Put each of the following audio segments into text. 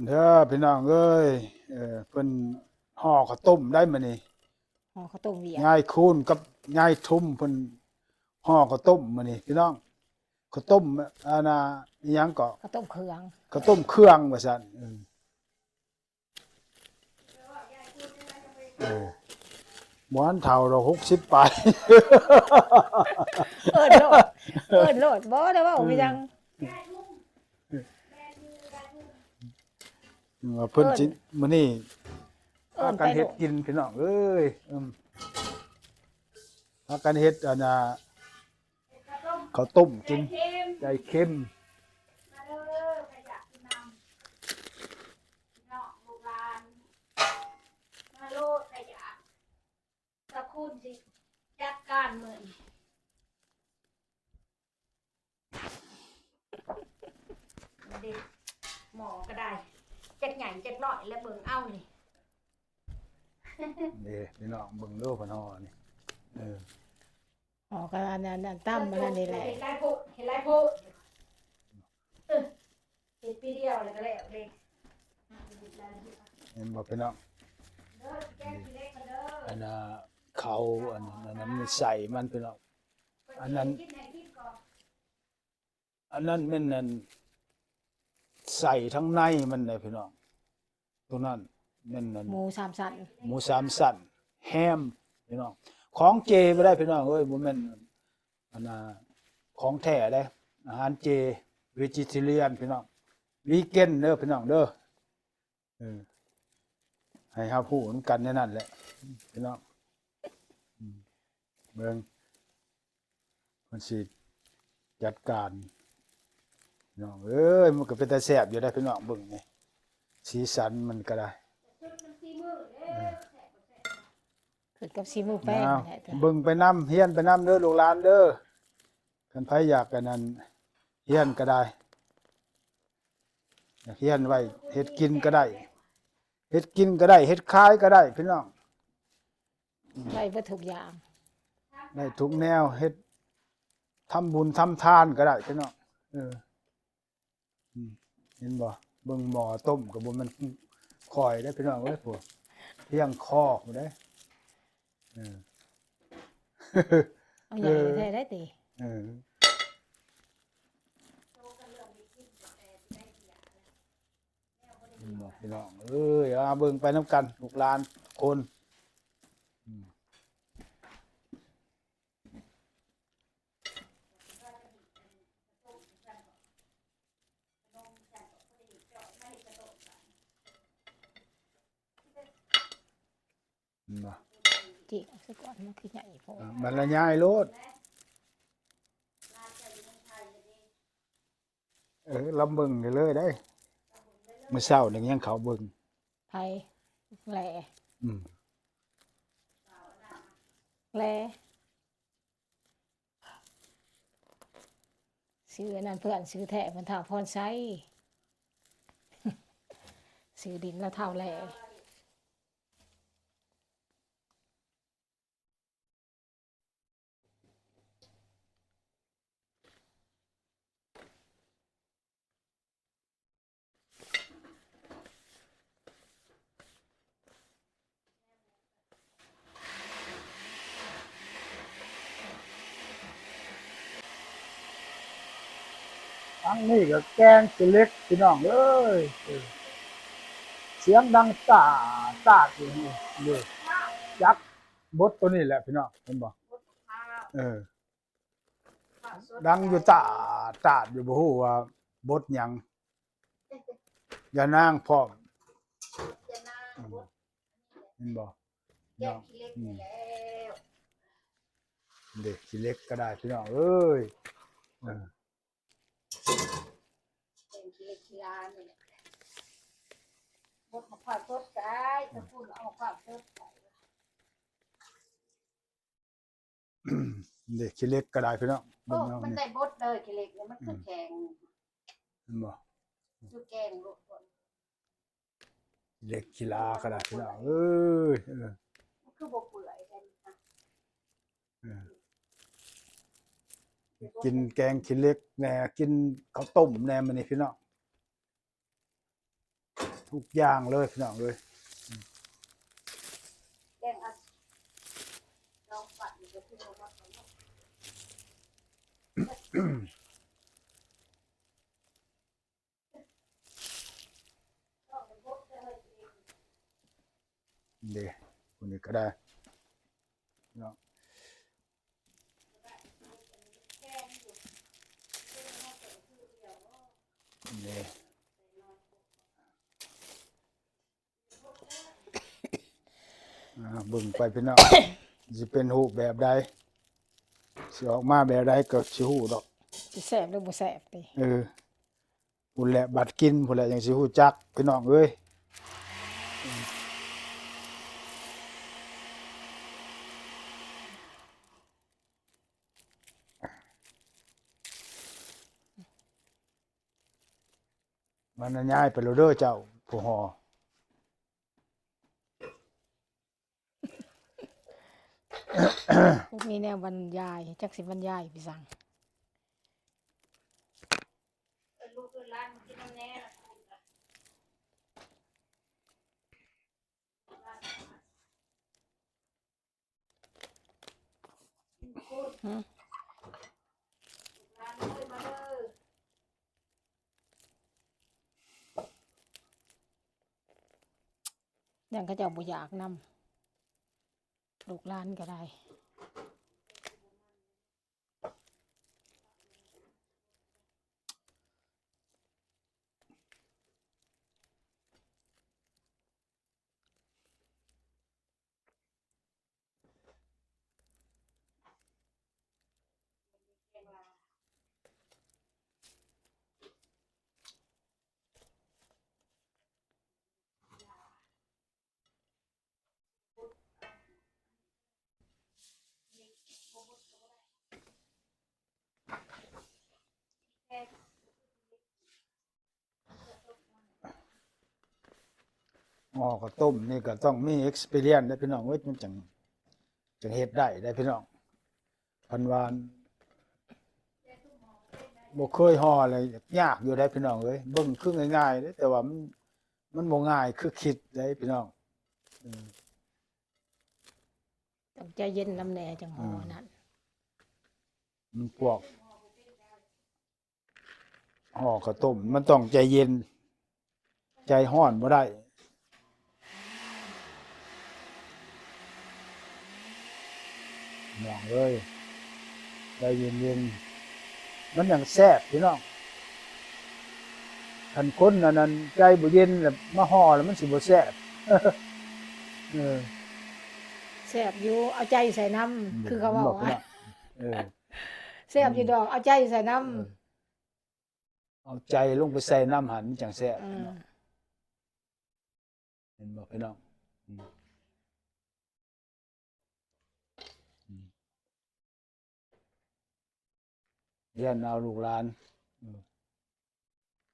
เด้อพี่น้องเอ้ยเพิ่นห่อข้าวต้มได้มื้อนี้ห่อข้าวต้มเวียดยายคูนกับยายทุมเพิ่นห่อข้าวต้มมื้อนี้พี่น้องข้าวต้มอันน่ะอิหยังก็ข้าวต้มเครื่องข้าวต้มเครื่องว่าซั่นบ่ทันเฒ่าดอก60ปลาย เอิ้นโลดเอิ้นโลดบ่ได้เว้ามีจังว่าเพิ่นสิมื้อนี้พาเอิ้นกันเฮ็ดไปโลดกินพี่น้องเอ้ยพากันเฮ็ดอันน่ะข้าวต้มกินไก่เค็มมาเด้อไปจากพี่น้ำพี่น้องลูกหลานมาโลดไปจากตะคุณสิจัดการเหมือนเด็กหมอก็ได้จักใหญ่จักน้อยแล้วเบิ่งเอานี่ นี่พี่น้องเบิ่งเด้อเพิ่นห่อนี่เออ ห่อกันอันนั้นตั้มมันนั่นนี่แหละ เห็นไรโพเห็นไรโพเห็นปีเดียวเลยก็แล้วเด็ก เห็นบ่พี่น้อง เด้อแก้ปีเล็กก็เด้อ อันน่ะเขาอันนั้นมันใส่มันพี่น้องอันนั้น กินให้กินก่อน อันนั้นแม่นนั่นใส่ทั้งในมันเลยพี่น้องตรงนั้นแม่นนั่น หมูสามสัน หมูสามสันแฮมพี่น้องของเจบ่ได้พี่น้องเอ้ยบ่แม่นอันน่ะของแท้เด้อาหารเจ vegetarian พี่น้องวีแกนเด้อพี่น้องเด้อเออให้เฮาพูดกันในนั้นแหละพี่น้องเบิ่งเพิ่นสิจัดการพี่น้องเอ้ยมันก็เป็นตาแซ่บอยู่ได้พี่น้องเบิ่งนี่สีสันมันก็ได้ ขึ้นกับซีมือแป้ง อ้าว นั่นแหละจ้ะ เบิ่งไปนํเฮียนไปนํเด้อลูกหลานเด้อคันไผอยากกันนั้นเฮียนก็ได้อยากเฮียนไว้เฮ็ดกินก็ได้เฮ็ดกินก็ได้เฮ็ดขายก็ได้พี่น้อง ได้เบ่ทุกอย่าง ได้ทุกแนวเฮ็ดทำบุญทำทานก็ได้พี่น้องเห็นบ่เบิ่งหม้อต้มก็บ่แมันข่อยได้อพี่น้องเอ้ยพวกเพียงคอกบ่ได้เออ เอาใหญ่แท้ได้ติ เออบอกพี่น้องเอ้ยเอาเบิ่งไปน้ำกันลูกหลานคนบ่ จิเอาซะก่อนมันคือใหญ่โพด บรรยายโลดลำเบิ่งกันเลยได้มื้อเช้านี่ยังเขาเบิ่ง ไผแหล่ อืม แหล่ซื้ออันนั้นเพื่อนซื้อแท้เพิ่นถามพรไซ ซื้อดินแล้วเท่าแหล่ทั้งนี้ก็แกงตัวเล็กพี่น้องเอ้ยเสียงดังตาอยู่นี่เลยยักษ์บดตัวนี้แหละพี่น้องเห็นบ่เออ ดังอยู่ตาอยู่บ่ฮู้ว่าบทหยังอย่านางพร้อม จะน่าบด เห็นบ่ แก้ น้อง ขี้เล็กนี่แล้ว เด็กสิเล็กก็ได้พี่น้องเอ้ยเออ เป็นขี้เล็กขี้ลานนี่แหละบดมาความสดใสตะคุณเอาความสดใส เด็กสิเล็กก็ได้พี่น้อง โอ้ เบิ่งเอา มัน นี่ ได้บดเลยขี้เล็กเนี่ยมันคือแข็ง เห็นบ่ อยู่แกงลูกคน เล็กกีฬาก็ได้พี่น้องเอ้ยเออ มันคือบ่เปื่อยกันนะ เออกินแกงขี้เล็กแหน่กินข้าวต้มแหน่มื้อนี้พี่น้อง ทุกอย่างเลยพี่น้องเลย แกงอัดลองปัดอยู่กับพี่น้องมาก่อนเนาะต้องเป็นพวกเจ้าเฮ้ยเอง เด้คนนี้ก็ได้เนาะ แกงอยู่เรื่องนอกจากชื่อเดียวเนาะ เด้เบิ่งไปพี่น้อง สิเป็นรูปแบบใดสิออกมาแบบใดก็สิฮู้ดอก สิแซ่บหรือบ่แซ่บติ พุ่นแหละบัดกินพุ่นแหละจังสิฮู้จักพี่น้องเอ้ยมันน่ะย้ายไปแล้วเด้อเจ้าผู้ฮอ บ่มีแนวบรรยายจักสิบรรยายพี่สั่ง ลูกคือร้านมันกินน้ำแน่ละคุณล่ะร้านคุณ หึ ร้านเลยมาเลย ยังเขาเจ้าบ่อยากนำลูกหลานก็ได้อ๋อข้าวต้มนี่ก็ต้องมี experience ได้พี่น้องเอ้ยมันจังเฮ็ดได้ได้พี่น้องพันวานบ่เคยห่ออะไรยากอยู่ได้พี่น้องเอ้ยเบิ่งคือง่ายๆเด้แต่ว่ามันบ่ง่ายคือคิดได้พี่น้องอืม ต้องใจเย็นนำแหน่จังหอนั่น มันพวกห่อข้าวต้มมันต้องใจเย็น ใจร้อนบ่ได้น้องเอ้ยใจเย็นๆมันอย่างแซ่บพี่น้องคันคนอันนั้นใจบ่เย็นแล้วมาห่อแล้วมันสิบ่แซ่บ เออ แซ่บอยู่เอาใจใส่น้ำคือเขาเว้า บอก อะ ว่าเออ แซ่บอยู่ดอกเอาใจใส่น้ำ เอาใจลงไปใส่น้ำหันมันจังแซ่บ อืม เห็นบ่พี่น้องอืมเรียนเอาลูกหลาน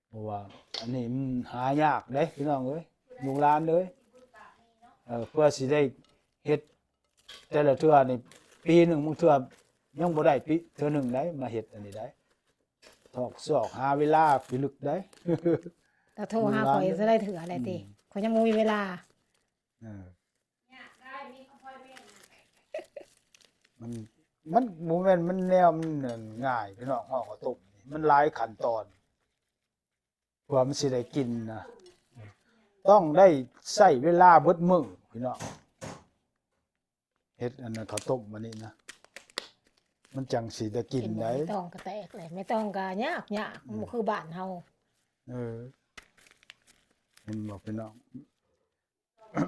เพราะว่าอันนี้มันหายากเด้พี่น้องเอ้ยลูกหลานเอ้ยเพื่อสิได้เฮ็ดแต่ละเทื่อนี่ปีหนึงบางเทื่อยังบ่ได้ปีเทื่อหนึงได้มาเฮ็ดอันนี้ได้ทอกซอกหาเวลาพิลึกได้ ถ้าโทรหาข่อยจะได้ถืออะไรติข่อยยังบ่มีเวลา เออ เนี่ยได้มีข้าวโพดเม่น มันบ่แม่นมันแนวมันนั่นง่ายพี่น้องห่อข้าวต้มนี่มันหลายขั้นตอนเพื่อมันสิได้กินนะต้องได้ใช้เวลาเบิดมื้อพี่น้องเฮ็ดอันนั้นข้าวต้มวันนี้นะมันจังสิได้กิน กินบ่ ได้ ไม่ต้องก็แตกเลยไม่ต้องก็ยากมันบ่คือบ้านเฮา เออเห็นบ่พี่น้อง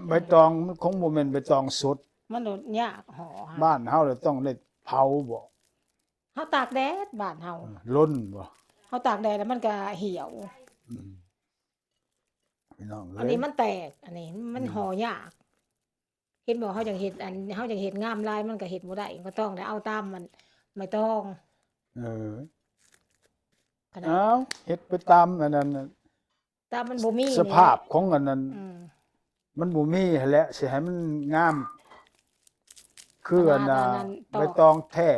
ใบตองมันคงบ่แม่นใบตองสด มันโดดยากห่อหา บ้านเฮาเลยต้องได้เผาบ่ เฮาตากแดดบ้านเฮา ล้นบ่ เฮาตากแดดแล้วมันก็เหี่ยว อืมพี่น้องเอ้ย อันนี้มันแตก อันนี้มันห่อยากเห็นบอกเขาอยากเห็ดอันเขาอยากเห็ดงามลายมันก็เห็ดบ่ได้ก็ต้องได้เอาตามมันไม่ต้อง เออ ขนาด เอาเฮ็ดไปตามอันนั้นน่ะ ตามมันบ่มี สภาพของอันนั้น อืม มันบ่มีหั้นแหละสิให้มันงาม คืออันน่ะ อันนั้นตอก ใบตองแท้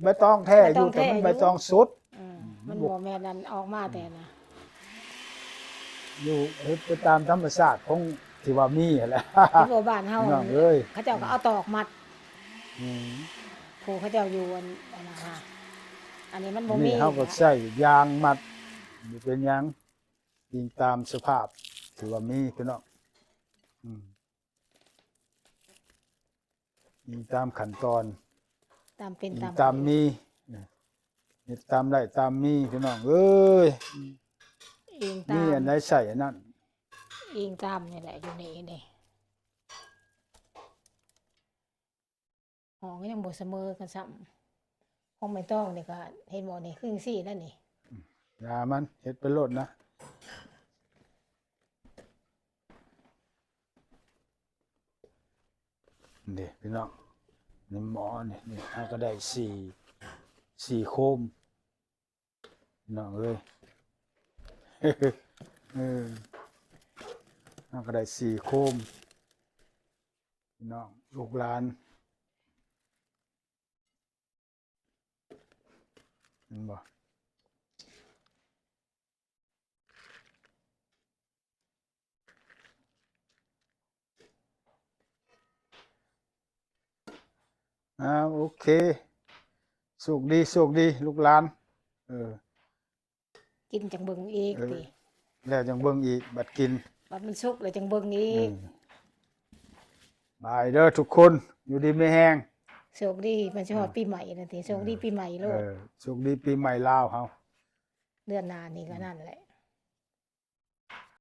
ใบตองแท้อยู่แต่มันใบตองสด อืมมันบ่แม่นอันออกมาแต่นะ อยู่เฮ็ดไปตามธรรมชาติของที่ว่ามีนั่นแหละ เห็นบ่บ้านเฮา พี่น้องเอ้ย เขาเจ้าก็เอาตอกมัด อืม ผู้เขาเจ้าอยู่อันนั้นค่ะอันนี้มันบ่มี นี่เฮาก็ใช้ยางมัดนี่เป็นหยังยิงตามสภาพที่ว่ามีพี่น้องอืมยิงตามขั้นตอน ตามเป็น ยิง ตาม ตามมีเฮ็ดตามได้ตามมีพี่น้องเอ้ย เองตา มี ม อันใดใส่อันนั้น เองตามนี่แหละอยู่นี่ห้องก็ยังบ่เสมอกันซ้ำห้องไม่ต้องนี่ก็เห็นบ่นี่คือจังซี่นั่นนี่ อย่ามันเฮ็ดไปโลดนะนี่พี่น้องนี่หมอนี่เฮาก็ได้สี่โคมพี่น้องเอ้ย เออเฮาก็ได้สี่โคมพี่น้องลูกหลานเห็นบ่โอเคโชคดีลูกหลานเออ กินจังเบิ่งอีก เออ ติ แล้วจังเบิ่งอีกบัดกิน บัดมันสุกแล้วจังเบิ่งอีก บายเด้อทุกคนอยู่ดีไม่แห้ง โชคดีมันสิฮอดปีใหม่นั่นติโชคดีปีใหม่โล เอ ด อโชคดีปีใหม่ลาวเฮา เดือนหน้านี่ก็นั่นแหละ